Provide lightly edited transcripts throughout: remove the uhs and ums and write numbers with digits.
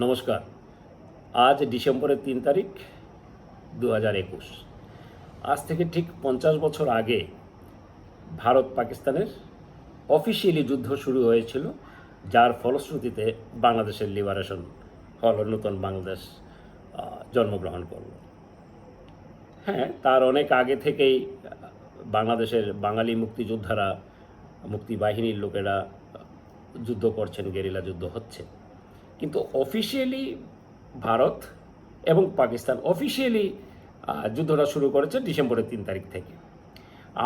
নমস্কার। আজ ডিসেম্বরের ৩ তারিখ ২০২১। আজ থেকে ঠিক ৫০ বছর আগে ভারত পাকিস্তানের অফিসিয়ালি যুদ্ধ শুরু হয়েছিল, যার ফলশ্রুতিতে বাংলাদেশের লিবারেশন হল, নতুন বাংলাদেশ জন্মগ্রহণ করল। হ্যাঁ, তার অনেক আগে থেকেই বাংলাদেশের বাঙালি মুক্তিযোদ্ধারা, মুক্তি বাহিনীর লোকেরা যুদ্ধ করছেন, গেরিলা যুদ্ধ হচ্ছে। কিন্তু অফিসিয়ালি ভারত এবং পাকিস্তান অফিসিয়ালি যুদ্ধটা শুরু করেছে ডিসেম্বরের ৩ তারিখ থেকে।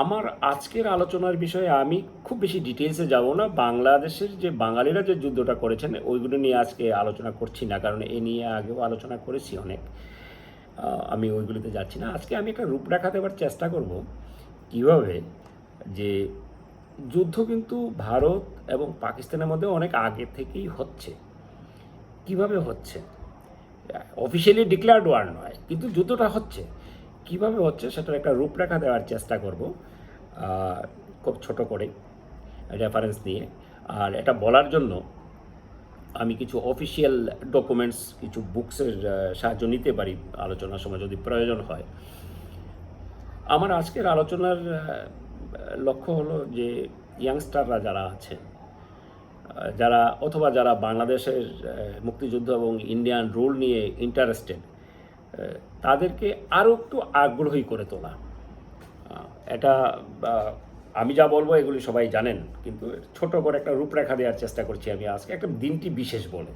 আমার আজকের আলোচনার বিষয়ে আমি খুব বেশি ডিটেলসে যাব না। বাংলাদেশের যে বাঙালিরা যে যুদ্ধটা করেছেন ওইগুলো নিয়ে আজকে আলোচনা করছি না, কারণ এ নিয়ে আগেও আলোচনা করেছি অনেক। আমি ওইগুলিতে যাচ্ছি না। আজকে আমি একটা রূপরেখা দেওয়ার চেষ্টা করব কীভাবে যে যুদ্ধ কিন্তু ভারত এবং পাকিস্তানের মধ্যে অনেক আগে থেকেই হচ্ছে। কিভাবে হচ্ছে, অফিসিয়ালি ডিক্লেয়ার্ড ওয়ার নয়, কিন্তু যুদ্ধটা হচ্ছে কিভাবে হচ্ছে সেটার একটা রূপরেখা দেওয়ার চেষ্টা করব, খুব ছোট করে রেফারেন্স নিয়ে। আর এটা বলার জন্য আমি কিছু অফিসিয়াল ডকুমেন্টস, কিছু বুকসের সাহায্য নিতে পারি আলোচনার সময় যদি প্রয়োজন হয়। আমার আজকের আলোচনার লক্ষ্য হলো যে ইয়াংস্টাররা যারা আছেন, যারা অথবা যারা বাংলাদেশের মুক্তিযুদ্ধ এবং ইন্ডিয়ান রুল নিয়ে ইন্টারেস্টেড, তাদেরকে আরও একটু আগ্রহী করে তোলা। এটা আমি যা বলবো এগুলি সবাই জানেন, কিন্তু ছোট করে একটা রূপরেখা দেওয়ার চেষ্টা করছি আমি আজকে, একটা দিনটি বিশেষ বলে,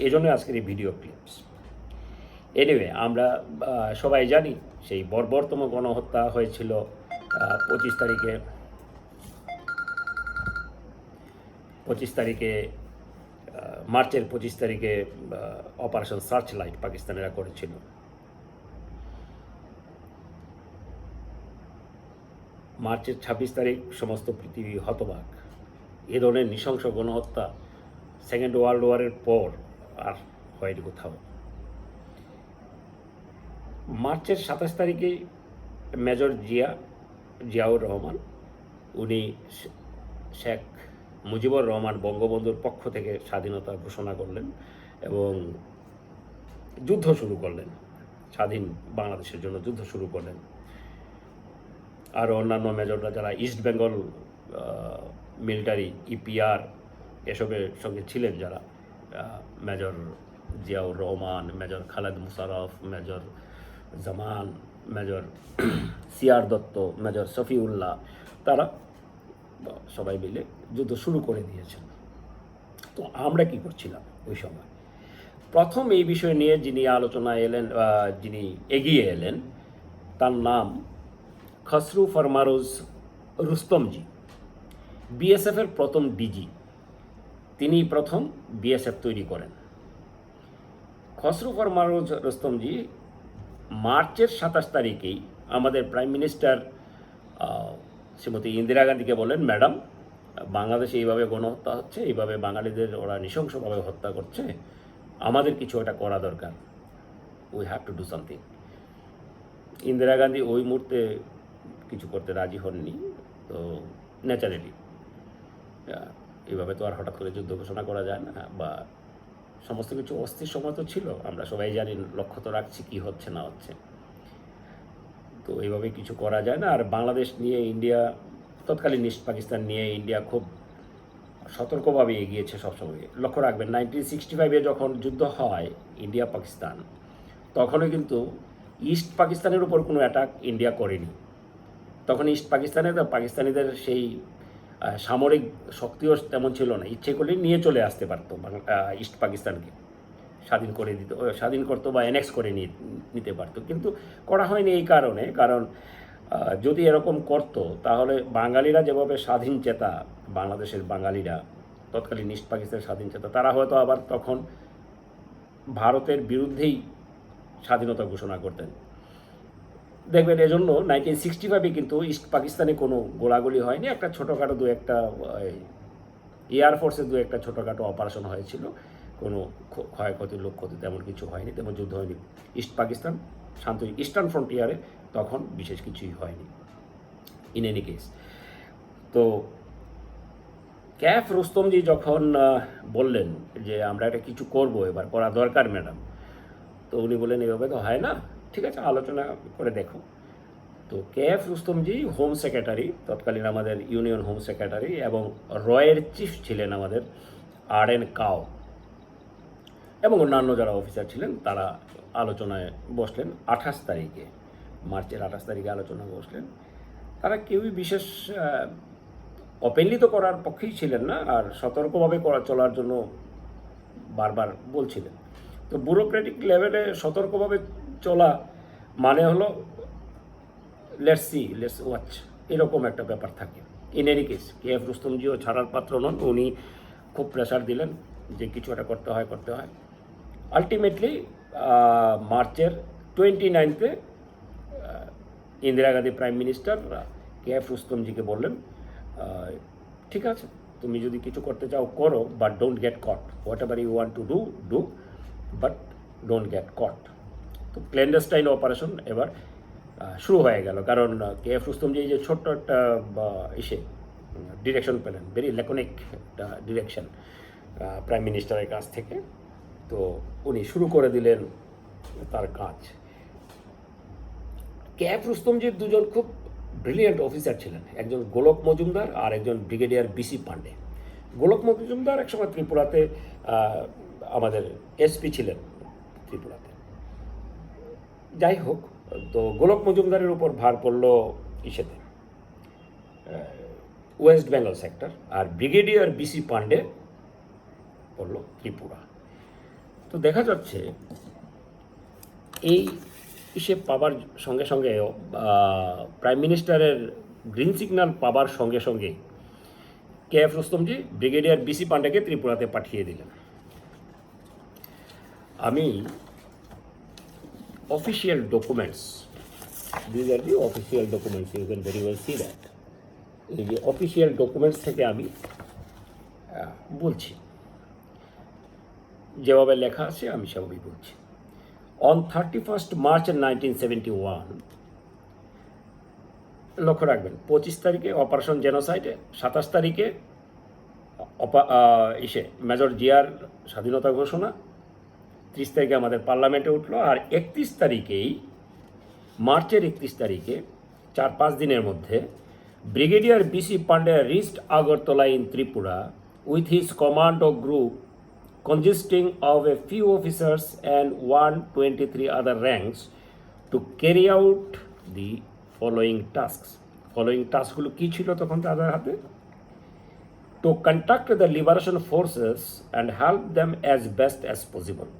এই জন্য আজকের এই ভিডিও ক্লিপস। এনিওয়ে, আমরা সবাই জানি সেই বর্বরতম গণহত্যা হয়েছিল 25 তারিখে, মার্চের 25 তারিখে অপারেশন সার্চ লাইট পাকিস্তানিরা করেছিল। মার্চের 26 তারিখ সমস্ত পৃথিবী হতবাক। এ ধরনের নৃশংস গণহত্যা সেকেন্ড ওয়ার্ল্ড ওয়ারের পর আর হয়নি কোথাও। মার্চের 27 তারিখে মেজর জিয়াউর রহমান, উনি শেখ মুজিবুর রহমান বঙ্গবন্ধুর পক্ষ থেকে স্বাধীনতা ঘোষণা করলেন এবং যুদ্ধ শুরু করলেন, স্বাধীন বাংলাদেশের জন্য যুদ্ধ শুরু করলেন। আর অন্যান্য মেজররা যারা ইস্ট বেঙ্গল মিলিটারি, ইপিআর এসবের সঙ্গে ছিলেন, যারা major Ziaur Rahman, major Khaled Musharraf, major Zaman, major CR Datta, major Shafiullah, তারা সবাই মিলে যুদ্ধ শুরু করে দিয়েছেন। তো আমরা কি করছিলাম ওই সময়? প্রথম এই বিষয় নিয়ে যিনি আলোচনায় এলেন, যিনি এগিয়ে এলেন, তার নাম খসরু ফরমারোজ রুস্তমজি, বিএসএফের প্রথম ডিজি। তিনি প্রথম বিএসএফ তৈরি করেন। খসরু ফরমারোজ রুস্তমজি মার্চের 27 তারিখেই আমাদের প্রাইম মিনিস্টার শ্রীমতী ইন্দিরা গান্ধীকে বলেন, ম্যাডাম, বাংলাদেশে এইভাবে গণহত্যা হচ্ছে, এইভাবে বাঙালিদের ওরা নৃশংসভাবে হত্যা করছে, আমাদের কিছু একটা করা দরকার, we have to do something. Indira Gandhi ওই মুহূর্তে কিছু করতে রাজি হননি। তো ন্যাচারালি এইভাবে তো আর হঠাৎ করে যুদ্ধ ঘোষণা করা যায় না, বা সমস্ত কিছু অস্থির সময় তো ছিল, আমরা সবাই জানি, লক্ষ্য তো রাখছি কী হচ্ছে না হচ্ছে। তো এইভাবে কিছু করা যায় না। আর বাংলাদেশ নিয়ে ইন্ডিয়া, তৎকালীন ইস্ট পাকিস্তান নিয়ে ইন্ডিয়া খুব সতর্কভাবে এগিয়েছে সবসময়। লক্ষ্য রাখবেন, 1965-এ যখন যুদ্ধ হয় ইন্ডিয়া পাকিস্তান, তখনও কিন্তু ইস্ট পাকিস্তানের উপর কোনো অ্যাটাক ইন্ডিয়া করেনি। তখন ইস্ট পাকিস্তানে তো পাকিস্তানিদের সেই সামরিক শক্তিও তেমন ছিল না, ইচ্ছে করলে নিয়ে চলে আসতে পারতো ইস্ট পাকিস্তানকে, স্বাধীন করে দিত, স্বাধীন করতো বা অ্যানেক্স করে নিতে পারতো, কিন্তু করা হয়নি এই কারণে, কারণ যদি এরকম করতো তাহলে বাঙালিরা যেভাবে স্বাধীন চেতা, বাংলাদেশের বাঙালিরা তৎকালীন ইস্ট পাকিস্তানের স্বাধীন চেতা, তারা হয়তো আবার তখন ভারতের বিরুদ্ধেই স্বাধীনতা ঘোষণা করতেন। দেখবেন এজন্য 1965-এ কিন্তু ইস্ট পাকিস্তানে কোনো গোলাগুলি হয়নি, একটা ছোটোখাটো একটা এয়ারফোর্সের একটা ছোটোখাটো অপারেশন হয়েছিল, কোনো ক্ষয়ক্ষতি, লোক ক্ষতি তেমন কিছু হয়নি, তেমন যুদ্ধ হয়নি। ইস্ট পাকিস্তান শান্ত, ইস্টার্ন ফ্রন্টিয়ারে তখন বিশেষ কিছুই হয়নি। ইন এনি কেস, তো ক্যাফ রুস্তমজি যখন বললেন যে আমরা এটা কিছু করব, এবার করা দরকার ম্যাডাম, তো উনি বললেন এভাবে তো হয় না, ঠিক আছে আলোচনা করে দেখো। তো কেএফ রুস্তমজি হোম সেক্রেটারি, তৎকালীন আমাদের ইউনিয়ন হোম সেক্রেটারি, এবং রয়ের চিফ ছিলেন আমাদের আর.এন. কাও, এবং অন্যান্য যারা অফিসার ছিলেন তারা আলোচনায় বসলেন 28 তারিখে, মার্চের 28 তারিখে আলোচনায় বসলেন। তারা কেউই বিশেষ ওপেনলি তো করার পক্ষেই ছিলেন না, আর সতর্কভাবে চলার জন্য বারবার বলছিলেন। তো ব্যুরোক্রেটিক লেভেলে সতর্কভাবে চলা মানে হলো লেটস ওয়াচ, এরকম একটা ব্যাপার থাকে। ইন এনি কেস কেএফ রুস্তমজিও ছাড়ার পাত্র নন, উনি খুব প্রেশার দিলেন যে কিছু একটা করতে হয়। আলটিমেটলি মার্চের 29-এ Indira Gandhi prime minister KF রুস্তমজিকে বললেন ঠিক আছে, তুমি যদি কিছু করতে চাও করো, but don't get caught, whatever you want to do but don't get caught. তো ক্ল্যান্ডেস্টাইন অপারেশন এবার শুরু হয়ে গেল, কারণ কেএফ রুস্তমজি যে ছোট্ট একটা ডিরেকশন পেলেন, ভেরি ল্যাকনিক একটা ডিরেকশন প্রাইম মিনিস্টারের কাছ থেকে, তো উনি শুরু করে দিলেন তার কাজ। কেএফ রুস্তমজির দুজন খুব ব্রিলিয়েন্ট অফিসার ছিলেন, একজন গোলক মজুমদার আর একজন ব্রিগেডিয়ার বিসি পান্ডে। গোলক মজুমদার একসময় ত্রিপুরাতে আমাদের এসপি ছিলেন ত্রিপুরাতে। যাই হোক, তো গোলক মজুমদারের উপর ভার পড়ল ইসেতে ওয়েস্ট বেঙ্গল সেক্টর, আর ব্রিগেডিয়ার বিসি পান্ডে পড়ল ত্রিপুরা। তো দেখা যাচ্ছে এই ইসে পাবার সঙ্গে সঙ্গে প্রাইম মিনিস্টারের গ্রিন সিগন্যাল পাবার সঙ্গে সঙ্গে কেএফ রুস্তমজি ব্রিগেডিয়ার বিসি পান্ডেকে ত্রিপুরাতে পাঠিয়ে দিলেন। আমি official documents, these are the official documents, you can very well see that. এই যে অফিসিয়াল ডকুমেন্টস থেকে আমি বলছি, যেভাবে লেখা আছে আমি সেভাবেই বলছি। অন 31 মার্চ 1971, লক্ষ্য রাখবেন 25 তারিখে অপারেশন জেনোসাইডে, 27 তারিখে মেজর জিয়ার স্বাধীনতা ঘোষণা, 30 তারিখে আমাদের পার্লামেন্টে উঠলো, আর 31 তারিখেই, মার্চের 31 তারিখে 4-5 দিনের মধ্যে brigadier B C Pande reached Agartala in Tripura with his command of group consisting of a few officers and 123 other ranks to carry out the following tasks. Following tasks-গুলো কী ছিল তখন তাদের হাতে? To contact the liberation forces and help them as best as possible.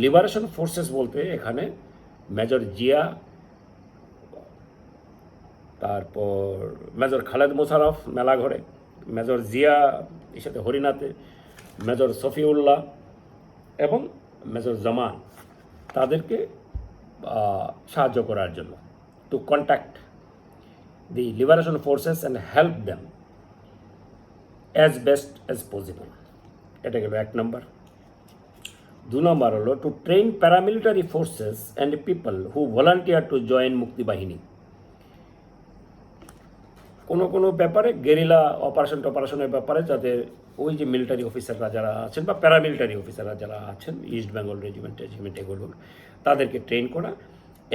Liberation forces বলতে এখানে major Zia, তারপর major Khaled Mosharraf মেলাঘরে, major Zia এর সাথে হরিনাথে, major Shafiullah এবং মেজর জামান, তাদেরকে সাহায্য করার জন্য, to contact the liberation forces and help them as best as possible. এটা গেল 1 নম্বর। 2 নম্বর হলো to train paramilitary forces and people who volunteer to join Mukti Bahini. কোনো ব্যাপারে গেরিলা অপারেশনের ব্যাপারে যাতে ওই যে মিলিটারি অফিসাররা যারা আছেন বা প্যারামিলিটারি অফিসাররা যারা আছেন, ইস্ট বেঙ্গল রেজিমেন্ট এগুলো, তাদেরকে ট্রেন করা,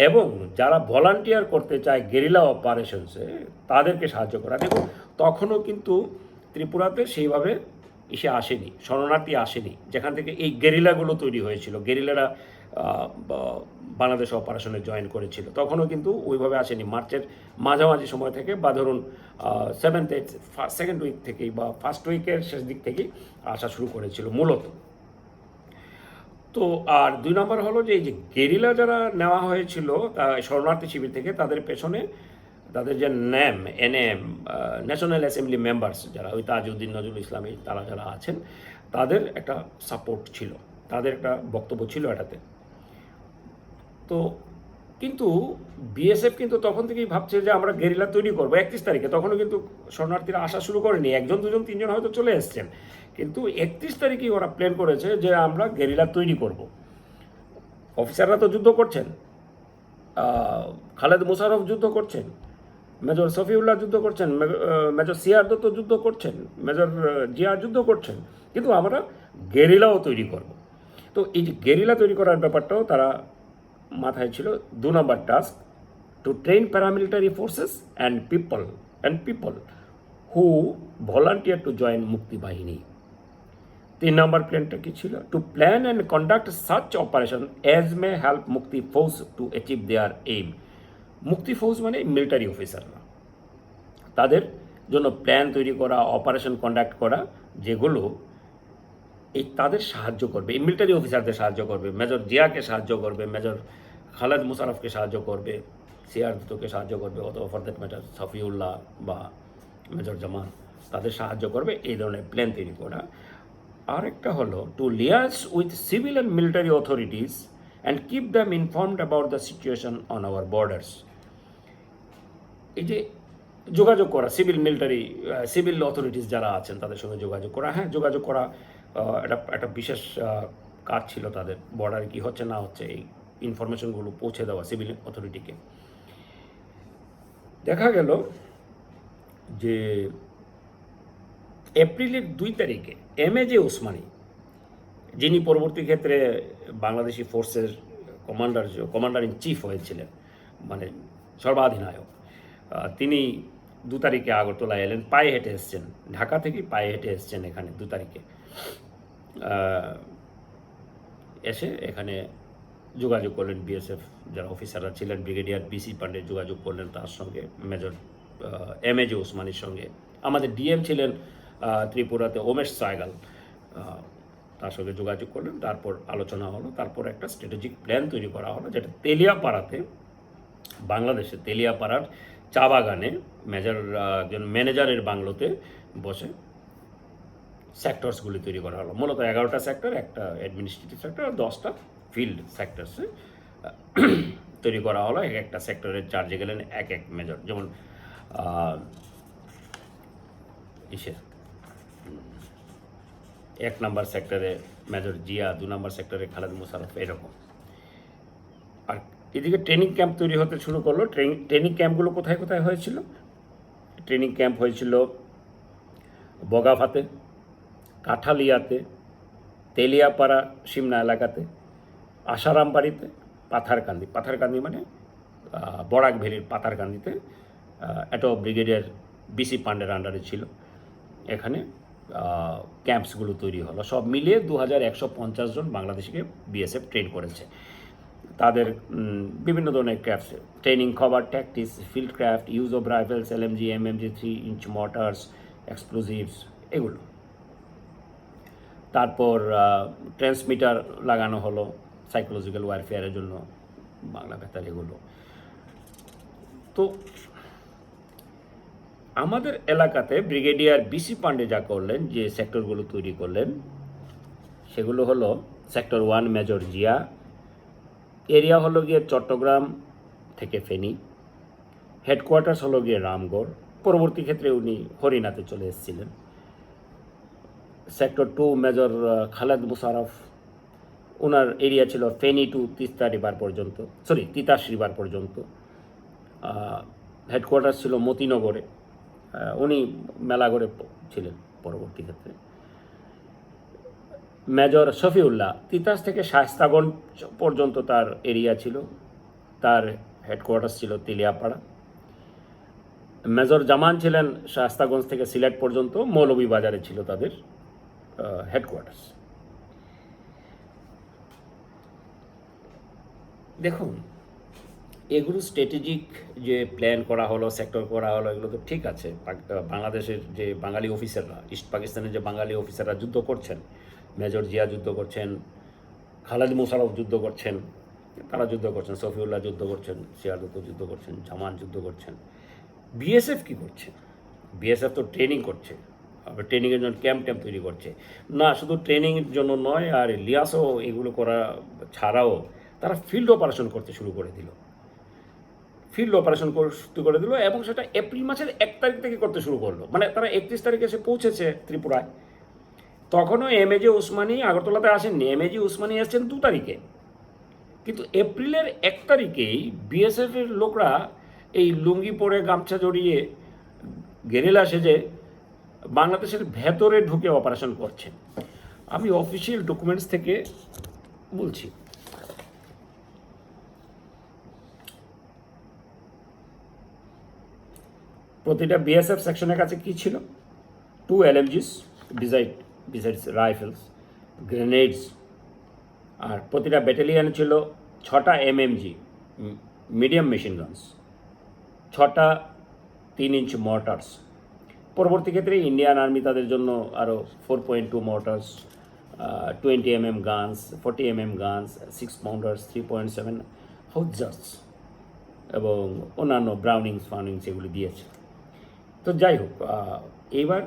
এবং যারা ভলান্টিয়ার করতে চায় গেরিলা অপারেশনসে তাদেরকে সাহায্য করা। দেখুন তখনও কিন্তু ত্রিপুরাতে সেইভাবে আসেনি, শরণার্থী আসেনি, যেখান থেকে এই গেরিলাগুলো তৈরি হয়েছিল, গেরিলারা বাংলাদেশ অপারেশনে জয়েন করেছিল, তখনও কিন্তু ওইভাবে আসেনি। মার্চের মাঝামাঝি সময় থেকে বা ধরুন 7th উইক থেকেই বা ফার্স্ট উইকের শেষ দিক থেকেই আসা শুরু করেছিল মূলত। তো আর 2 নম্বর হলো যে এই যে গেরিলা যারা নেওয়া হয়েছিল শরণার্থী শিবির থেকে, তাদের পেছনে তাদের যে এনএম ন্যাশনাল অ্যাসেম্বলি মেম্বার্স যারা, ওই তাজউদ্দিন নজরুল ইসলামী, তারা যারা আছেন, তাদের একটা সাপোর্ট ছিল, তাদের একটা বক্তব্য ছিল এটাতে। তো কিন্তু বিএসএফ কিন্তু তখন থেকেই ভাবছে যে আমরা গেরিলা তৈরি করবো 31 তারিখে, তখনও কিন্তু শরণার্থীরা আসা শুরু করেনি, 1জন 2জন 3জন হয়তো চলে এসছেন, কিন্তু 31 তারিখেই ওরা প্ল্যান করেছে যে আমরা গেরিলা তৈরি করব। অফিসাররা তো যুদ্ধ করছেন, খালেদ মোশাররফ যুদ্ধ করছেন, মেজর সফিউল্লাহ যুদ্ধ করছেন, মেজর সিআর দত্ত যুদ্ধ করছেন, মেজর জিয়া যুদ্ধ করছেন, কিন্তু আমরা গেরিলাও তৈরি করব। তো এই যে গেরিলা তৈরি করার ব্যাপারটাও তারা মাথায় ছিল। 2 number task, to train paramilitary forces and people who volunteer to join Mukti Bahini. 3 number প্ল্যানটা কি ছিল? To plan and conduct such operation as may help Mukti Fauj to achieve their aim. Mukti Fauj মানে মিলিটারি অফিসাররা, তাদের জন্য প্ল্যান তৈরি করা, অপারেশন কন্ডাক্ট করা, যেগুলো এই তাদের সাহায্য করবে, এই মিলিটারি অফিসারদের সাহায্য করবে, মেজর জিয়াকে সাহায্য করবে, মেজর খালেদ মুশারফকে সাহায্য করবে, সিআর দুটোকে সাহায্য করবে, অথবা ফর দ্যাট ম্যাটার সফিউল্লাহ বা মেজর জামান, তাদের সাহায্য করবে এই ধরনের প্ল্যান তৈরি করা। আরেকটা হলো to liaise with civil and military authorities and keep them informed about the situation on our borders. এই যে যোগাযোগ করা, সিভিল অথরিটিস যারা আছেন তাদের সঙ্গে যোগাযোগ করা, হ্যাঁ যোগাযোগ করা একটা বিশেষ কাজ ছিল তাদের। বর্ডারে কী হচ্ছে না হচ্ছে এই ইনফরমেশনগুলো পৌঁছে দেওয়া সিভিল অথরিটিকে। দেখা গেল যে এপ্রিলের 2 তারিখে এমএজে ওসমানী, যিনি পরবর্তী ক্ষেত্রে বাংলাদেশি ফোর্সের কমান্ডার ইন চিফ হয়েছিলেন, মানে সর্বাধিনায়ক, তিনি 2 তারিখে আগরতলা এলেন, পায়ে হেঁটে এসছেন, ঢাকা থেকে পায়ে হেঁটে এসছেন এখানে 2 তারিখে। এসে এখানে যোগাযোগ করলেন বিএসএফ যারা অফিসাররা ছিলেন, ব্রিগেডিয়ার বিসি পান্ডে যোগাযোগ করলেন তার সঙ্গে, মেজর এমএজে ওসমানীর সঙ্গে। আমাদের ডিএম ছিলেন ত্রিপুরাতে ওমেশ সাইগাল, তার সঙ্গে যোগাযোগ করলেন, তারপর আলোচনা হলো, তারপর একটা স্ট্র্যাটেজিক প্ল্যান তৈরি করা হলো, যেটা তেলিয়াপাড়াতে, বাংলাদেশে তেলিয়াপাড়ার চা বাগানে একজন ম্যানেজারের বাংলোতে বসে সেক্টরসগুলি তৈরি করা হলো। মূলত 11টা সেক্টর, একটা অ্যাডমিনিস্ট্রেটিভ সেক্টর আর 10টা ফিল্ড সেক্টরসে তৈরি করা হলো। একটা সেক্টরের চার্জে গেলেন এক মেজর, যেমন 1 নম্বর সেক্টরে মেজর জিয়া, 2 নম্বর সেক্টরে খালেদ মুশারফ, এরকম। আর এদিকে ট্রেনিং ক্যাম্প তৈরি হতে শুরু করলো। ট্রেনিং ক্যাম্পগুলো কোথায় কোথায় হয়েছিল? ট্রেনিং ক্যাম্প হয়েছিল বগাভাতে, কাঠালিয়াতে, তেলিয়াপাড়া সিমনা এলাকাতে, আশারামবাড়িতে, পাথারকান্দি মানে বরাক ভ্যালির পাথারকান্দিতে এটা ব্রিগেডিয়ার বিসি পান্ডের আন্ডারে ছিল। এখানে ক্যাম্পসগুলো তৈরি হলো। সব মিলিয়ে 2150 জন বাংলাদেশিকে বিএসএফ ট্রেন করেছে। তাদের বিভিন্ন ধরনের crafts, training cover tactics, field craft, use of rifles, LMG, MMG, 3-inch mortars, explosives, এগুলো। তারপর ট্রান্সমিটার লাগানো হলো সাইকোলজিক্যাল ওয়ারফেয়ারের জন্য, বাংলা বেতার, এগুলো। তো আমাদের এলাকাতে ব্রিগেডিয়ার বিসি পান্ডে যা করলেন, যে সেক্টরগুলো তৈরি করলেন, সেগুলো হলো সেক্টর 1 মেজর জিয়া, এরিয়া হলো গিয়ে চট্টগ্রাম থেকে ফেনী, হেডকোয়ার্টার্স হলো গিয়ে রামগড়, পরবর্তী ক্ষেত্রে উনি হরিণাতে চলে এসেছিলেন। সেক্টর 2 মেজর খালেদ মুশারফ, ওনার এরিয়া ছিল ফেনী টু তিতাস রিভার পর্যন্ত। হেডকোয়ার্টার্স ছিল মতিনগরে, উনি মেলাগড়ে ছিলেন পরবর্তী ক্ষেত্রে। মেজর শফিউল্লাহ তিতাস থেকে শায়েস্তাগঞ্জ পর্যন্ত তার এরিয়া ছিল, তার হেডকোয়ার্টার্স ছিল তেলিয়াপাড়া। মেজর জামান ছিলেন শায়েস্তাগঞ্জ থেকে সিলেট পর্যন্ত, মৌলভীবাজারে ছিল তাদের হেডকোয়ার্টার্স। দেখুন, এগুলো স্ট্র্যাটেজিক যে প্ল্যান করা হলো, সেক্টর করা হলো, এগুলো তো ঠিক আছে। বাংলাদেশের যে বাঙালি অফিসাররা, ইস্ট পাকিস্তানের যে বাঙালি অফিসাররা যুদ্ধ করছেন, মেজর জিয়া যুদ্ধ করছেন, খালেদ মুশারফ যুদ্ধ করছেন, তারা যুদ্ধ করছেন, সফিউল্লাহ যুদ্ধ করছেন, সিআর দত্ত যুদ্ধ করছেন, জামান যুদ্ধ করছেন। বিএসএফ কী করছে? বিএসএফ তো ট্রেনিং করছে, ট্রেনিংয়ের জন্য ক্যাম্প তৈরি করছে। না, শুধু ট্রেনিংয়ের জন্য নয়, আর লিয়াসও এগুলো করা ছাড়াও তারা ফিল্ড অপারেশন করতে শুরু করে দিল। এবং সেটা এপ্রিল মাসের 1 তারিখ থেকে করতে শুরু করলো। মানে তারা 31 তারিখে এসে পৌঁছেছে ত্রিপুরায়। তখনও এমএজে ওসমানী আগরতলাতে আসেননি, এমএজে ওসমানী এসেছেন 2 তারিখে। কিন্তু এপ্রিলের 1 তারিখেই বিএসএফের লোকরা এই লুঙ্গি পরে গামছা জড়িয়ে গেরিলা সেজে বাংলাদেশের ভেতরে ঢুকে অপারেশন করছে। আমি অফিসিয়াল ডকুমেন্টস থেকে বলছি। প্রতিটা বিএসএফ সেকশনের কাছে কি ছিল? 2 LMGs besides রাইফেলস, গ্রেনেডস, আর প্রতিটা ব্যাটালিয়ানে ছিল 6টা MMG মিডিয়াম মেশিন গানস, 6টা 3 ইঞ্চ মর্টার্স। পরবর্তী ক্ষেত্রে ইন্ডিয়ান আর্মি তাদের জন্য আরও 4.2 Mortars, 20 mm guns, 40 mm guns, 6 পাউন্ডার্স, 3.7 হাউজার্স এবং অন্যান্য ব্রাউনিংস এগুলি দিয়েছে। তো যাই হোক, এইবার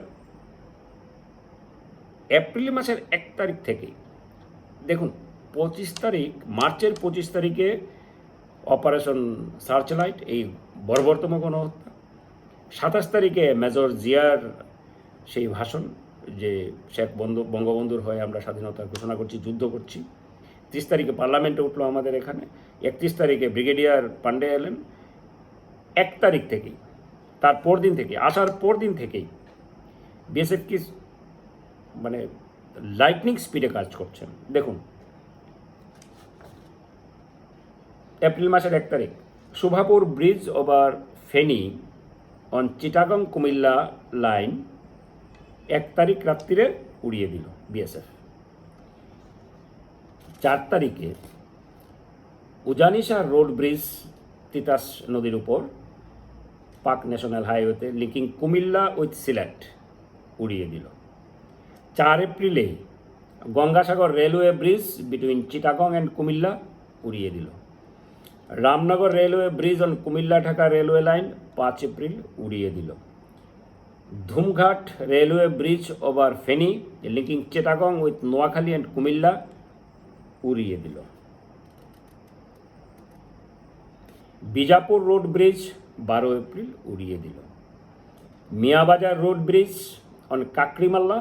এপ্রিল মাসের 1 তারিখ থেকেই দেখুন, মার্চের 25 তারিখে অপারেশন সার্চলাইট, এই বর্বরতম গণহত্যা। 27 তারিখে মেজর জিয়ার সেই ভাষণ যে বঙ্গবন্ধুর হয়ে আমরা স্বাধীনতা ঘোষণা করছি, যুদ্ধ করছি। 30 তারিখে পার্লামেন্টে উঠলো আমাদের এখানে। 31 তারিখে ব্রিগেডিয়ার পান্ডে এলেন। 1 তারিখ থেকেই, তার পরদিন থেকে, আসার পরদিন থেকেই বিএসএফ কি মানে লাইটনিং স্পিডে কাজ করছেন। দেখুন, এপ্রিল মাসের 1 তারিখ Shobhapur bridge over Feni on Chittagong Comilla line 1 তারিখ রাত্রিরে উড়িয়ে দিল বিএসএফ। 4 তারিখে উজানিশা রোড ব্রিজ তিতাস নদীর উপর পাক ন্যাশনাল হাইওয়েতে লিঙ্কিং কুমিল্লা উইথ সিলেট উড়িয়ে দিল। 4 এপ্রিলে Gangasagar railway bridge between Chittagong and Comilla উড়িয়ে দিল। Ramnagar railway bridge on Comilla Dhaka railway line 5 April উড়িয়ে দিল। Dhumghat railway bridge over Feni linking Chittagong with Noakhali and Comilla উড়িয়ে দিল। বিজাপুর রোড ব্রিজ 12 এপ্রিল উড়িয়ে দিল। Miabazar road bridge on Kakrimalla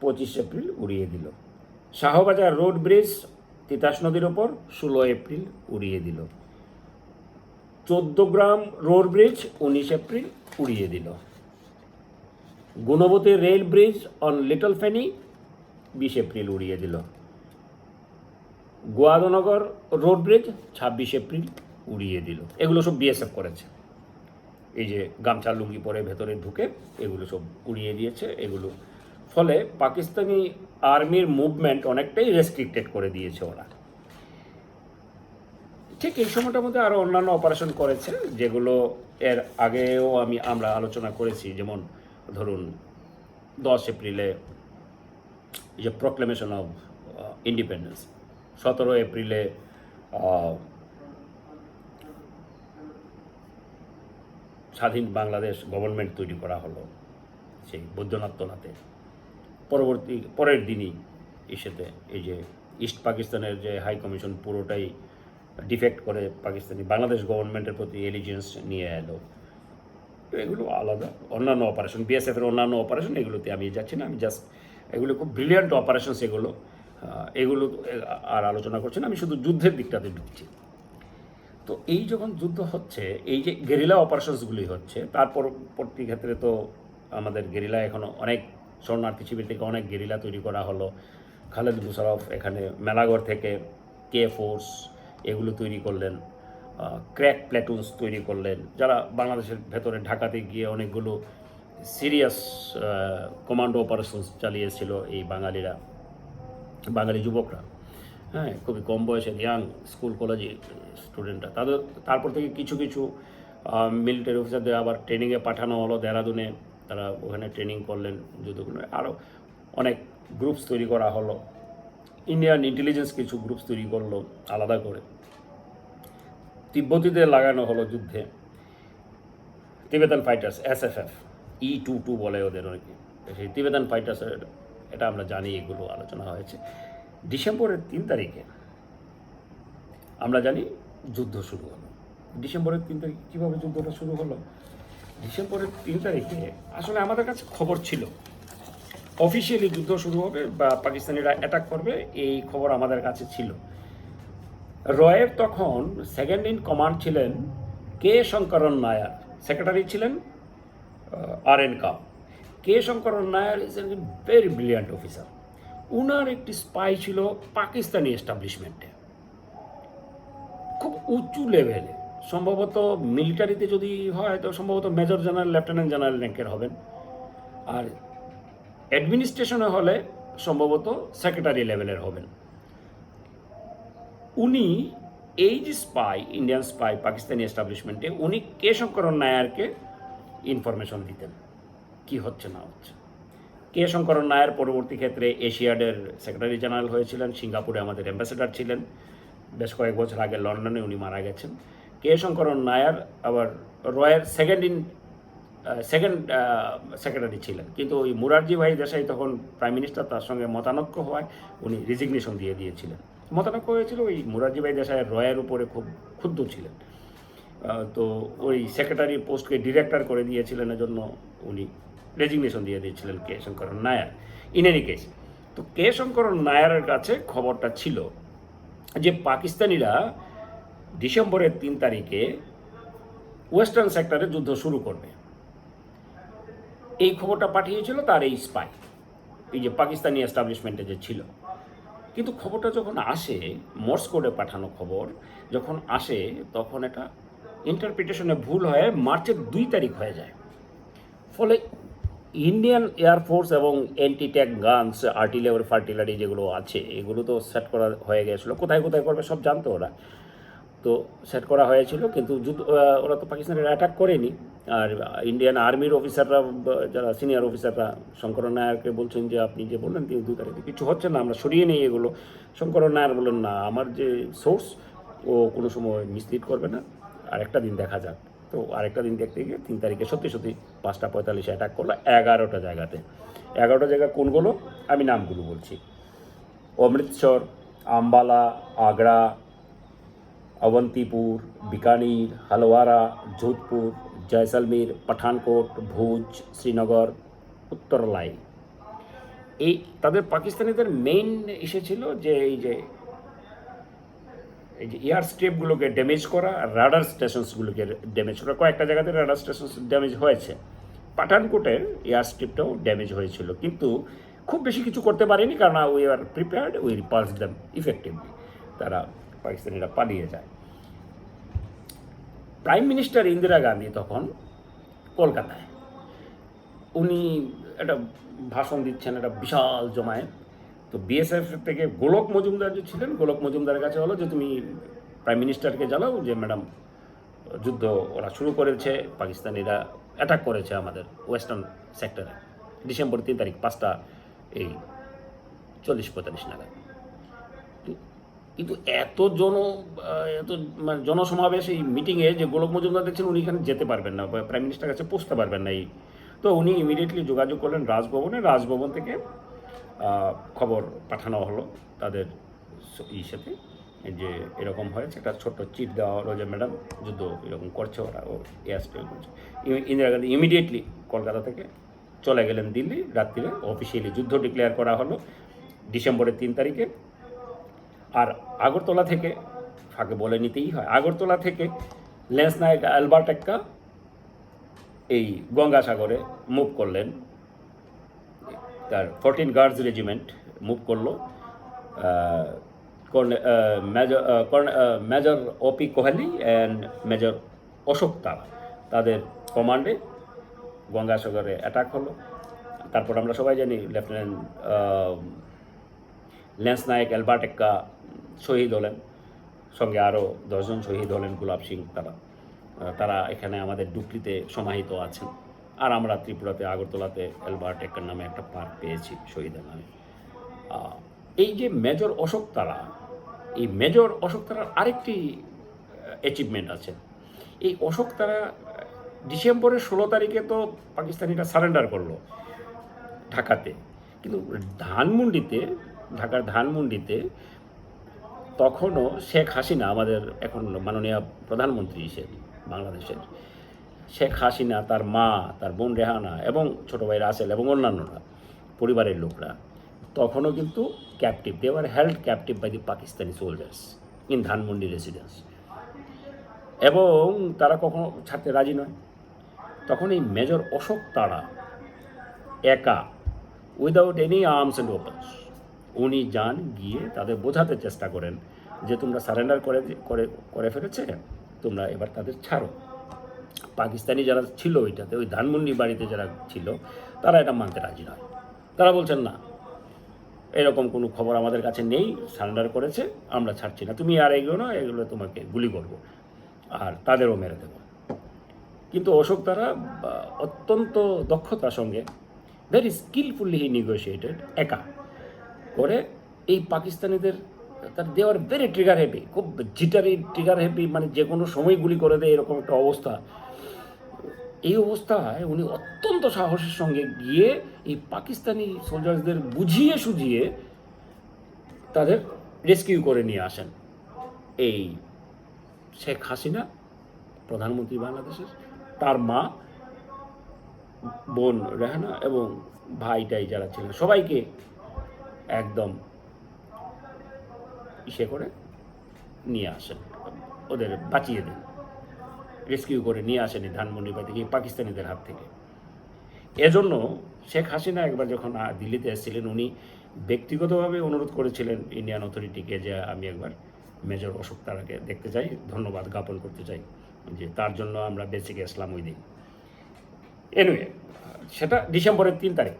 25 April উড়িয়ে দিল। শাহবাজার রোড ব্রিজ তিতাস নদীর ওপর 16 এপ্রিল উড়িয়ে দিল। 14 গ্রাম রোড ব্রিজ 19 এপ্রিল উড়িয়ে দিল। Gunabati rail bridge on little Feni 20 April উড়িয়ে দিল। গোয়াদনগর রোড ব্রিজ 26 এপ্রিল উড়িয়ে দিল। এগুলো সব বিএসএফ করেছে। এই যে গামছা লুঙ্গি পরে ভেতরে ঢুকে এগুলো সব উড়িয়ে দিয়েছে। এগুলো ফলে পাকিস্তানি আর্মির মুভমেন্ট অনেকটাই রেস্ট্রিক্টেড করে দিয়েছে ওরা। ঠিক এই সময়টার মধ্যে আরও অন্যান্য অপারেশন করেছে, যেগুলো এর আগেও আমরা আলোচনা করেছি। যেমন ধরুন 10 এপ্রিলে যে প্রক্লেমেশন অফ ইন্ডিপেন্ডেন্স, 17 এপ্রিলে স্বাধীন বাংলাদেশ গভর্নমেন্ট তৈরি করা হলো সেই বৈদ্যনাথ তলাতে। পরের দিনই ইসেতে এই যে ইস্ট পাকিস্তানের যে হাই কমিশন পুরোটাই ডিফেক্ট করে বাংলাদেশ গভর্নমেন্টের প্রতি এলিজিয়েন্স নিয়ে এলো। এগুলো আলাদা অন্যান্য অপারেশন, বিএসএফের অন্যান্য অপারেশন, এগুলোতে আমি যাচ্ছি না। আমি জাস্ট এগুলো খুব ব্রিলিয়ান্ট অপারেশনস, এগুলো আর আলোচনা করছি না। আমি শুধু যুদ্ধের দিকটাতে ঢুকছি। তো এই যখন যুদ্ধ হচ্ছে, এই যে গেরিলা অপারেশনসগুলি হচ্ছে, তার পরবর্তী ক্ষেত্রে তো আমাদের গেরিলা এখনও অনেক শরণার্থী শিবির থেকে অনেক গেরিলা তৈরি করা হলো। খালেদ মুশারফ এখানে মেলাগড় থেকে K-Force এগুলো তৈরি করলেন, ক্র্যাক প্ল্যাটুনস তৈরি করলেন, যারা বাংলাদেশের ভেতরে ঢাকাতে গিয়ে অনেকগুলো সিরিয়াস কমান্ডো অপারেশনস চালিয়েছিল এই বাঙালি যুবকরা। হ্যাঁ, খুবই কম বয়সের ইয়াং স্কুল কলেজে স্টুডেন্টরা। তারপর থেকে কিছু মিলিটারি অফিসারদের আবার ট্রেনিংয়ে পাঠানো হলো দেহরাদুনে। তারা ওখানে ট্রেনিং করলেন যুদ্ধগুলো। আরও অনেক গ্রুপস তৈরি করা হলো। ইন্ডিয়ান ইন্টেলিজেন্স কিছু গ্রুপস তৈরি করলো আলাদা করে। তিব্বতীদের লাগানো হলো যুদ্ধে। তিবেতান ফাইটার্স, SFF, E22 বলে ওদের অনেকে। সেই তিবেতান ফাইটার্সের এটা আমরা জানি, এগুলো আলোচনা হয়েছে। ডিসেম্বরের 3 তারিখে আমরা জানি যুদ্ধ শুরু হলো। ডিসেম্বরের 3 তারিখে কীভাবে যুদ্ধটা শুরু হলো? ডিসেম্বরের 3 তারিখে আসলে আমাদের কাছে খবর ছিল অফিসিয়ালি যুদ্ধ শুরু হবে বা পাকিস্তানিরা অ্যাটাক করবে, এই খবর আমাদের কাছে ছিল। রয়ের তখন সেকেন্ড ইন কমান্ড ছিলেন কে শঙ্করন নায়ার সেক্রেটারি ছিলেন, আর.এন. Cup. K Sankaran Nair is a very brilliant officer. উনার একটি স্পাই ছিল পাকিস্তানি এস্টাবলিশমেন্টে, খুব উঁচু লেভেলে, সম্ভবত মিলিটারিতে যদি হয় তো সম্ভবত মেজর জেনারেল, লেফটেন্যান্ট জেনারেল র্যাঙ্কের হবেন, আর অ্যাডমিনিস্ট্রেশনে হলে সম্ভবত সেক্রেটারি লেভেলের হবেন। উনি এই যে স্পাই, ইন্ডিয়ান স্পাই পাকিস্তানি এস্টাবলিশমেন্টে, উনি কে শঙ্করন নায়ারকে ইনফরমেশন দিতেন কি হচ্ছে না হচ্ছে। কে শঙ্করন নায়ার পরবর্তী ক্ষেত্রে এশিয়াডের সেক্রেটারি জেনারেল হয়েছিলেন, সিঙ্গাপুরে আমাদের অ্যাম্বাসেডার ছিলেন, বেশ কয়েক বছর আগে লন্ডনে উনি মারা গেছেন। কে শঙ্করন নায়ার আবার রয়ের সেকেন্ড সেক্রেটারি ছিলেন, কিন্তু ওই মুরারজি ভাই দেশাই তখন প্রাইম মিনিস্টার, তার সঙ্গে মতানৈক্য হওয়ায় উনি রিজিগনেশন দিয়ে দিয়েছিলেন। মতানৈক্য হয়েছিল, ওই মুরারজি ভাই দেশাই রয়ের উপরে খুব ক্ষুব্ধ ছিলেন, তো ওই সেক্রেটারি পোস্টকে ডিরেক্টর করে দিয়েছিলেন, এজন্য উনি রেজিগনেশন দিয়ে দিয়েছিলেন K Sankaran Nair. In any case, তো কে শঙ্করন নায়ারের কাছে খবরটা ছিল যে পাকিস্তানিরা ডিসেম্বরের 3 তারিখে ওয়েস্টার্ন সেক্টরে যুদ্ধ শুরু করবে। এই খবরটা পাঠিয়েছিল তার এই স্পাই, এই যে পাকিস্তানি এস্টাবলিশমেন্টে যে ছিল। কিন্তু খবরটা যখন আসে, মর্স কোডে পাঠানো খবর যখন আসে, তখন এটা ইন্টারপ্রিটেশনে ভুল হয়ে মার্চের 2 তারিখ হয়ে যায়। ফলে ইন্ডিয়ান এয়ারফোর্স এবং অ্যান্টি ট্যাঙ্ক গানস, আর্টিলারি ফার্টিলারি যেগুলো আছে, এগুলো তো সেট করা হয়ে গেছিলো, কোথায় কোথায় করবে সব জানতো ওরা, তো সেট করা হয়েছিল। কিন্তু ওরা তো পাকিস্তানের অ্যাটাক করেনি। আর ইন্ডিয়ান আর্মির অফিসাররা, যারা সিনিয়র অফিসাররা শঙ্করন নায়ারকে বলছেন যে আপনি যে বললেন 2 তারিখে কিছু হচ্ছে না, আমরা সরিয়ে নেই এগুলো। শঙ্করন নায়ার বললেন না, আমার যে সোর্স ও কোনো সময় মিসলিড করবে না, আরেকটা দিন দেখা যাক। তো আরেকটা দিন দেখতে গিয়ে 3 তারিখে সত্যি 5:45 অ্যাটাক করলো 11টা জায়গাতে। 11টা জায়গা কোনগুলো আমি নামগুলো বলছি: অমৃতসর, আম্বালা, আগ্রা, अवंतीपुर, बीकानेर, हलवारा, जोधपुर, जैसलमेर, पठानकोट, भुज, श्रीनगर, उत्तरलाई। এই তাদের পাকিস্তানিদের মেইন ইস্যু ছিল যে এই যে এয়ার স্ট্রিপগুলোকে ড্যামেজ করা, রাডার স্টেশনসগুলোকে ড্যামেজ করা। কয়েকটা জায়গাতে রাডার স্টেশন ড্যামেজ হয়েছে, পাঠানকোটের এয়ার স্ট্রিপটাও ড্যামেজ হয়েছিল, কিন্তু খুব বেশি কিছু করতে পারেনি, কারণ we are prepared, we repulse them effectively. তারা পাকিস্তানিরা পালিয়ে যায়। প্রাইম মিনিস্টার ইন্দিরা গান্ধী তখন কলকাতায়, উনি একটা ভাষণ দিচ্ছেন, একটা বিশাল জমায়েত। তো বিএসএফ থেকে গোলক মজুমদার যে ছিলেন, গোলক মজুমদারের কাছে হলো যে তুমি প্রাইম মিনিস্টারকে জানাও যে ম্যাডাম যুদ্ধ ওরা শুরু করেছে, পাকিস্তানিরা অ্যাটাক করেছে আমাদের ওয়েস্টার্ন সেক্টরে ডিসেম্বর 3 তারিখ 5:40-45 নাগাদ। কিন্তু এত মানে জনসমাবেশ, এই মিটিংয়ে যে গোলক মজুমদার দেখছেন উনি এখানে যেতে পারবেন না, প্রাইম মিনিস্টার কাছে পৌঁছতে পারবেন না। তো উনি ইমিডিয়েটলি যোগাযোগ করলেন রাজভবনে, রাজভবন থেকে খবর পাঠানো হলো তাদের সাথে যে এরকম হয়েছে, একটা ছোট্ট চিট দেওয়া হলো যে ম্যাডাম যুদ্ধ এরকম করছে ওরা, ও এয়ার স্ট্রাইক করছে। ইন্দিরা গান্ধী ইমিডিয়েটলি কলকাতা থেকে চলে গেলেন দিল্লি, রাত্রিরে অফিসিয়ালি যুদ্ধ ডিক্লেয়ার করা হলো ডিসেম্বরের 3 তারিখে। আর আগরতলা থেকে, ফাঁকে বলে নিতেই হয়, আগরতলা থেকে ল্যান্স নায়ক অ্যালবার্ট এক্কা এই গঙ্গাসাগরে মুভ করলেন, তার 14 গার্ডস রেজিমেন্ট মুভ করলো major OP Kohli and major Ashok তারা, তাদের কমান্ডে গঙ্গাসাগরে অ্যাটাক হলো। তারপর আমরা সবাই জানি লেফটেন্যান্ট ল্যান্স নায়ক অ্যালবার্ট এক্কা শহীদ হলেন, সঙ্গে আরও 10 জন শহীদ হলেন, গুলাব সিং তারা এখানে আমাদের ডুকলিতে সমাহিত আছেন। আর আমরা ত্রিপুরাতে আগরতলাতে অ্যালবার্ট এক্কার নামে একটা পার্ক পেয়েছি শহীদের নামে। এই যে মেজর অশোক তারা, এই মেজর অশোক তারার আরেকটি অ্যাচিভমেন্ট আছে। এই অশোক তারা ডিসেম্বরের 16 তারিখে তো পাকিস্তানিরা সারেন্ডার করলো ঢাকাতে, কিন্তু ঢাকার ধানমন্ডিতে তখনও শেখ হাসিনা, আমাদের এখন মাননীয় প্রধানমন্ত্রী হিসেবে বাংলাদেশের, শেখ হাসিনা, তার মা, তার বোন রেহানা এবং ছোটো ভাই রাসেল এবং অন্যান্যরা, পরিবারের লোকরা তখনও কিন্তু captive, they were held captive by the Pakistani soldiers in Dhanmondi residence. এবং তারা কখনো ছাড়তে রাজি নয়। তখন এই মেজর অশোক তারা একা, without any arms and weapons, উনি যান, গিয়ে তাদের বোঝাতে চেষ্টা করেন যে তোমরা সারেন্ডার করে করে ফেলেছে, তোমরা এবার তাদের ছাড়ো। পাকিস্তানি যারা ছিল ওইটাতে, ওই ধানমন্ডি বাড়িতে যারা ছিল, তারা এটা মানতে রাজি নয়। তারা বলছেন না, এরকম কোনো খবর আমাদের কাছে নেই, সারেন্ডার করেছে, আমরা ছাড়ছি না, তুমি আর এগুলো না, এগুলো তোমাকে গুলি করবো আর তাদেরও মেরে দেবো। কিন্তু অশোক তারা অত্যন্ত দক্ষতার সঙ্গে, ভেরি স্কিলফুলি হি নেগোশিয়েটেড, একা করে এই পাকিস্তানিদের, তার দেওয়ার ভেরি ট্রিগার হ্যাপি, খুব জিটারি ট্রিগার হ্যাপি, মানে যে কোনো সময় গুলি করে দেয় এরকম একটা অবস্থা। এই অবস্থায় উনি অত্যন্ত সাহসের সঙ্গে গিয়ে এই পাকিস্তানি সোলজার্সদের বুঝিয়ে সুঝিয়ে তাদের রেস্কিউ করে নিয়ে আসেন। এই শেখ হাসিনা, প্রধানমন্ত্রী বাংলাদেশের, তার মা, বোন রেহানা এবং ভাইটাই যারা ছিলেন, সবাইকে একদম ইসে করে নিয়ে আসেন, ওদের বাঁচিয়ে দেন, রেস্কিউ করে নিয়ে আসেনি ধানমন্ডি বাড়ি থেকে, পাকিস্তানিদের হাত থেকে। এজন্য শেখ হাসিনা একবার যখন দিল্লিতে এসেছিলেন, উনি ব্যক্তিগতভাবে অনুরোধ করেছিলেন ইন্ডিয়ান অথরিটিকে যে আমি একবার মেজর অশোক তারাকে দেখতে চাই, ধন্যবাদ জ্ঞাপন করতে চাই যে তার জন্য আমরা বেঁচে গেছিলাম ওই দিন। এনিওয়ে, সেটা ডিসেম্বরের 3 তারিখ।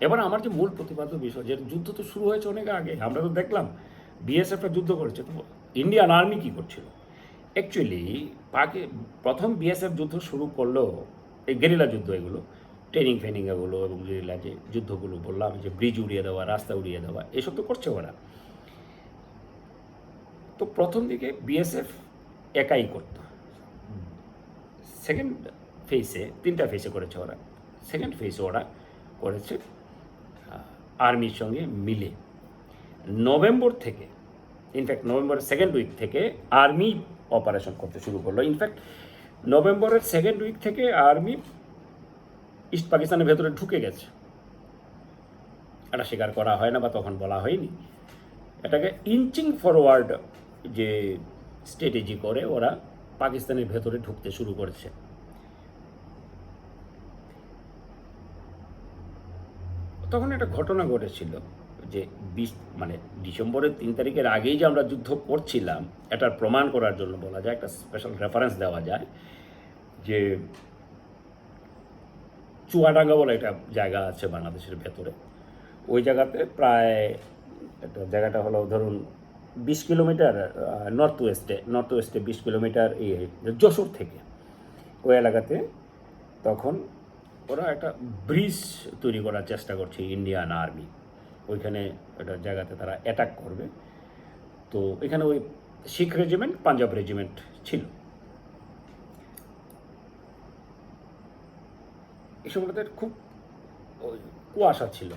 এবার আমার যে মূল প্রতিপাদ্য বিষয়, যে যুদ্ধ তো শুরু হয়েছে অনেক আগে, আমরা তো দেখলাম বিএসএফটা যুদ্ধ করেছে, তো ইন্ডিয়ান আর্মি কী করছিল? অ্যাকচুয়ালি প্রথম বিএসএফ যুদ্ধ শুরু করলো, এই গেরিলা যুদ্ধ, এগুলো ট্রেনিং ফেনিং এগুলো এবং গেরিলা যে যুদ্ধগুলো বললাম, যে ব্রিজ উড়িয়ে দেওয়া, রাস্তা উড়িয়ে দেওয়া, এসব তো করছে ওরা। তো প্রথম দিকে বিএসএফ একাই করতো। সেকেন্ড ফেজে, 3টা ফেজে করেছে ওরা। সেকেন্ড ফেজে ওরা করেছে আর্মির সঙ্গে মিলে। নভেম্বর থেকে, ইনফ্যাক্ট নভেম্বরের সেকেন্ড উইক থেকে আর্মি অপারেশন করতে শুরু করলো। ইনফ্যাক্ট নভেম্বরের সেকেন্ড উইক থেকে আর্মি ইস্ট পাকিস্তানের ভেতরে ঢুকে গেছে। এটা স্বীকার করা হয় না বা তখন বলা হয়নি। এটাকে ইঞ্চিং ফরওয়ার্ড যে স্ট্র্যাটেজি করে ওরা পাকিস্তানের ভেতরে ঢুকতে শুরু করেছে। তখন একটা ঘটনা ঘটেছিল যে ডিসেম্বরের 3 তারিখের আগেই যে আমরা যুদ্ধ করছিলাম, এটার প্রমাণ করার জন্য বলা যায়, একটা স্পেশাল রেফারেন্স দেওয়া যায় যে চুয়াডাঙ্গা বলে একটা জায়গা আছে বাংলাদেশের ভেতরে। ওই জায়গাতে প্রায়, একটা জায়গাটা হলো ধরুন 20 কিলোমিটার নর্থ ওয়েস্টে 20 কিলোমিটার যশোর থেকে, ওই এলাকাতে তখন ওরা একটা ব্রিজ তৈরি করার চেষ্টা করছে ইন্ডিয়ান আর্মি। ওইখানে একটা জায়গাতে তারা অ্যাটাক করবে। তো এখানে ওই শিখ রেজিমেন্ট, পাঞ্জাব রেজিমেন্ট ছিল। এই সময়টাতে খুব কুয়াশা ছিল।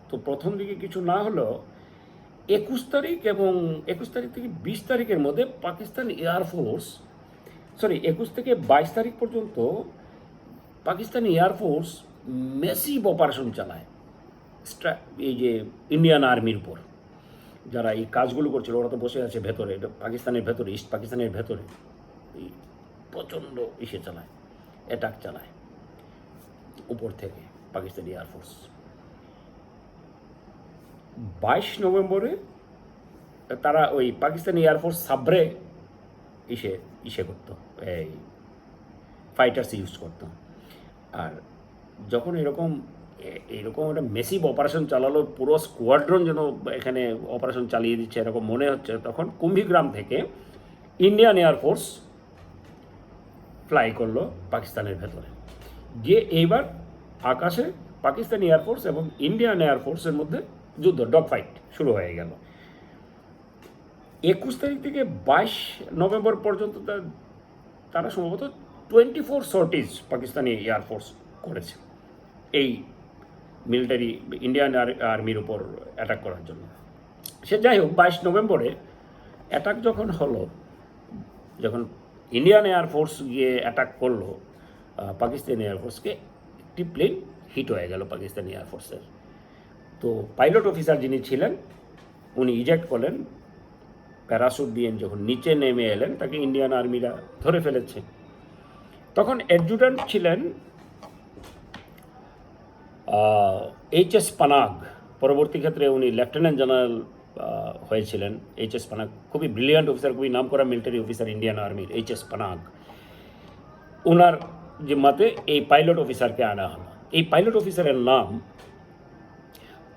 তো প্রথম দিকে কিছু না হলেও 21 তারিখ এবং 21 তারিখ থেকে 20 তারিখের মধ্যে পাকিস্তান এয়ারফোর্স, 21 থেকে 22 তারিখ পর্যন্ত পাকিস্তানি এয়ারফোর্স ম্যাসিভ অপারেশন চালায় এই যে ইন্ডিয়ান আর্মির উপর। যারা এই কাজগুলো করছিল ওরা তো বসে আছে ভেতরে, পাকিস্তানের ভেতরে, ইস্ট পাকিস্তানের ভেতরে এই প্রচণ্ড চালায়, অ্যাটাক চালায় উপর থেকে পাকিস্তানি এয়ারফোর্স। 22 নভেম্বরে তারা ওই পাকিস্তানি এয়ারফোর্স সাবরে করতো, এই ফাইটার্স ইউজ করতো। আর যখন এরকম একটা মেসিভ অপারেশন চালালো, পুরো স্কোয়াড্রন যেন এখানে অপারেশন চালিয়ে দিচ্ছে এরকম মনে হচ্ছে, তখন কুম্ভীগ্রাম থেকে ইন্ডিয়ান এয়ারফোর্স ফ্লাই করলো পাকিস্তানের ভেতরে, যে এইবার আকাশে পাকিস্তানি এয়ারফোর্স এবং ইন্ডিয়ান এয়ারফোর্সের মধ্যে যুদ্ধ, ডগ ফাইট শুরু হয়ে গেল। 21 তারিখ থেকে 22 নভেম্বর পর্যন্ত তারা সম্ভবত 24 সর্টিজ পাকিস্তানি এয়ারফোর্স করেছে এই মিলিটারি ইন্ডিয়ান আর্মির উপর অ্যাটাক করার জন্য। সে যাই হোক, 22 নভেম্বরে অ্যাটাক যখন হলো, যখন ইন্ডিয়ান এয়ারফোর্স গিয়ে অ্যাটাক করলো পাকিস্তানি এয়ারফোর্সকে, একটি প্লেন হিট হয়ে গেল পাকিস্তানি এয়ারফোর্সের। তো পাইলট অফিসার যিনি ছিলেন উনি ইজেক্ট করলেন প্যারাশুট দিয়ে যখন নিচে নেমে এলেন তাকে ইন্ডিয়ান আর্মিরা ধরে ফেলেছে। তখন অ্যাডজুট্যান্ট ছিলেন এইচ.এস. পানাগ। পরবর্তী ক্ষেত্রে উনি লেফটেন্যান্ট জেনারেল হয়েছিলেন। এইচ.এস. পানাগ খুবই ব্রিলিয়ান্ট অফিসার, খুবই নামকরা মিলিটারি অফিসার ইন্ডিয়ান আর্মির এইচ.এস. পানাগ। ওনার জিম্মাতে এই পাইলট অফিসারকে আনা হলো। এই পাইলট অফিসারের নাম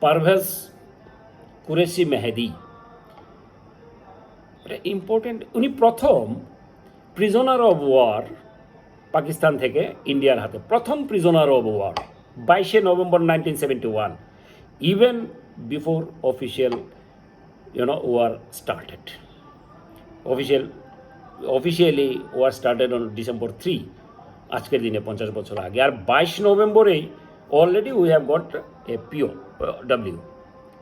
পারভেজ কুরেশি মেহেদি। এটা ইম্পর্টেন্ট। উনি প্রথম প্রিজনার অফ ওয়ার পাকিস্তান থেকে ইন্ডিয়ার হাতে, প্রথম prisoner of war 22 November 1971, even before official war started. Officially war started on December 3, আজকের দিনে 50 বছর আগে। আর 22 নভেম্বরেই already we have got a POW,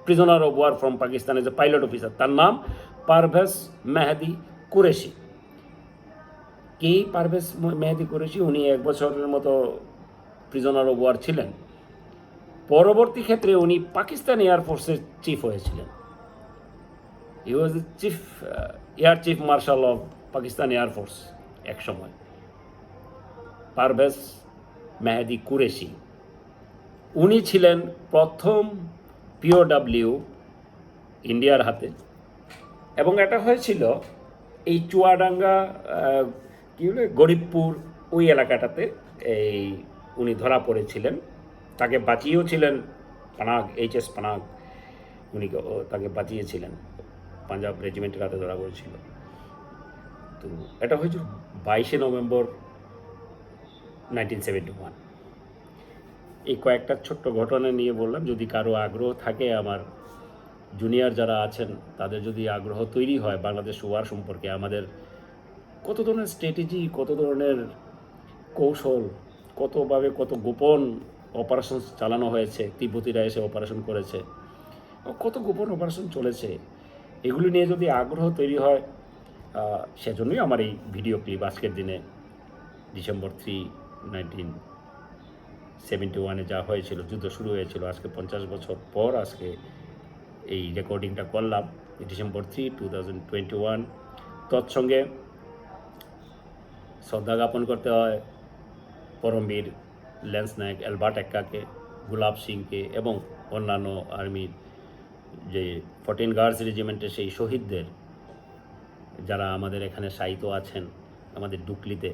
prisoner of war from Pakistan, as a pilot officer. তার নাম পারভেজ মেহেদি কুরেশি। কে পারভেজ মেহেদি কুরেশি? উনি 1 বছরের মতো প্রিজনার অফ ওয়ার ছিলেন। পরবর্তী ক্ষেত্রে উনি পাকিস্তান এয়ারফোর্সের চিফ হয়েছিলেন। He was chief air chief marshal of Pakistan air force এক সময়। পারভেজ মেহেদি কুরেশি, উনি ছিলেন প্রথম POW ইন্ডিয়ার হাতে। এবং এটা হয়েছিল এই চুয়াডাঙ্গা, কী বলে, গরিবপুর, ওই এলাকাটাতে এই উনি ধরা পড়েছিলেন। তাকে বাঁচিয়েও ছিলেন পানাগ, এইচ.এস. পানাগ। উনি তাকে বাঁচিয়েছিলেন, পাঞ্জাব রেজিমেন্টের হাতে ধরা পড়েছিল। তো এটা হয়েছিল 22 নভেম্বর 1971। এই কয়েকটা ছোট্ট ঘটনা নিয়ে বললাম। যদি কারো আগ্রহ থাকে, আমার জুনিয়র যারা আছেন তাদের যদি আগ্রহ তৈরি হয় বাংলাদেশ ওয়ার সম্পর্কে, আমাদের কত ধরনের স্ট্র্যাটেজি, কত ধরনের কৌশল, কতভাবে কত গোপন অপারেশন চালানো হয়েছে, তিব্বতীরা এসে অপারেশন করেছে, কত গোপন অপারেশন চলেছে, এগুলি নিয়ে যদি আগ্রহ তৈরি হয়, সেজন্যই আমার এই ভিডিও ক্লিপ। আজকের দিনে ডিসেম্বর 3, 1971 যা হয়েছিল, যুদ্ধ শুরু হয়েছিল, আজকে 50 বছর পর আজকে এই রেকর্ডিংটা করলাম, ডিসেম্বর 3, 2021। তৎসঙ্গে শ্রদ্ধা জ্ঞাপন করতে হয় পরমবীর ল্যান্স নায়ক অ্যালবার্ট এক্কাকে, গুলাব সিংকে এবং অন্যান্য আর্মির যে 14 গার্ডস রেজিমেন্টের সেই শহীদদের, যারা আমাদের এখানে শায়িত আছেন আমাদের ডুকলিতে।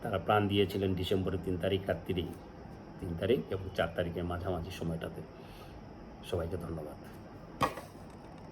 তারা প্রাণ দিয়েছিলেন ডিসেম্বরের 3 তারিখ রাত্রি, 3 তারিখ এবং 4 তারিখের মাঝামাঝি সময়টাতে। সবাইকে ধন্যবাদ।